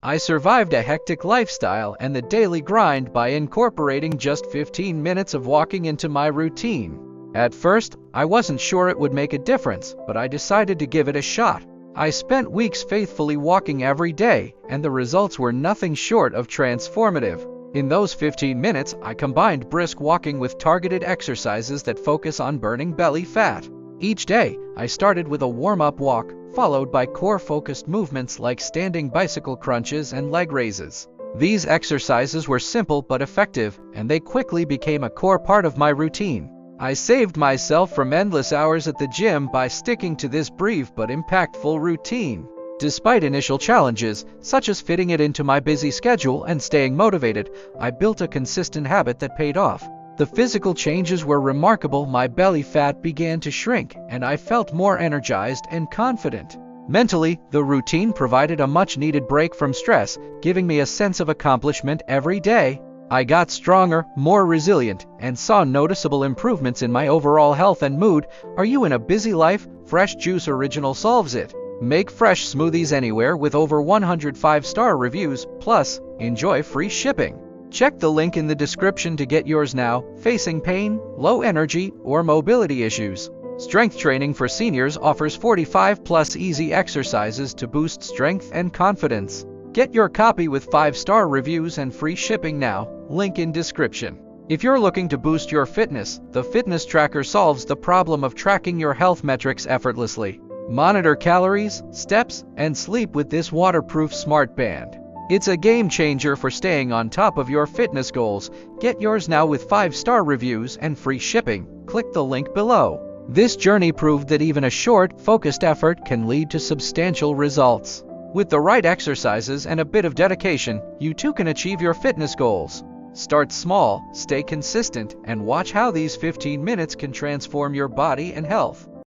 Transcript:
I survived a hectic lifestyle and the daily grind by incorporating just 15 minutes of walking into my routine. At first, I wasn't sure it would make a difference, but I decided to give it a shot. I spent weeks faithfully walking every day, and the results were nothing short of transformative. In those 15 minutes, I combined brisk walking with targeted exercises that focus on burning belly fat. Each day, I started with a warm-up walk, followed by core-focused movements like standing bicycle crunches and leg raises. These exercises were simple but effective, and they quickly became a core part of my routine. I saved myself from endless hours at the gym by sticking to this brief but impactful routine. Despite initial challenges, such as fitting it into my busy schedule and staying motivated, I built a consistent habit that paid off. The physical changes were remarkable. My belly fat began to shrink, and I felt more energized and confident. Mentally, the routine provided a much-needed break from stress, giving me a sense of accomplishment every day. I got stronger, more resilient, and saw noticeable improvements in my overall health and mood. Are you in a busy life? Fresh Juice Original solves it. Make fresh smoothies anywhere with over 100 5-star reviews, plus enjoy free shipping. Check the link in the description to get yours now. Facing pain, low energy, or mobility issues? Strength Training for Seniors offers 45+ easy exercises to boost strength and confidence. Get your copy with 5-star reviews and free shipping now. Link in description. If you're looking to boost your fitness, the Fitness Tracker solves the problem of tracking your health metrics effortlessly. Monitor calories, steps, and sleep with this waterproof smart band. It's a game changer for staying on top of your fitness goals. Get yours now with 5-star reviews and free shipping. Click the link below. This journey proved that even a short, focused effort can lead to substantial results. With the right exercises and a bit of dedication, you too can achieve your fitness goals. Start small, stay consistent, and watch how these 15 minutes can transform your body and health.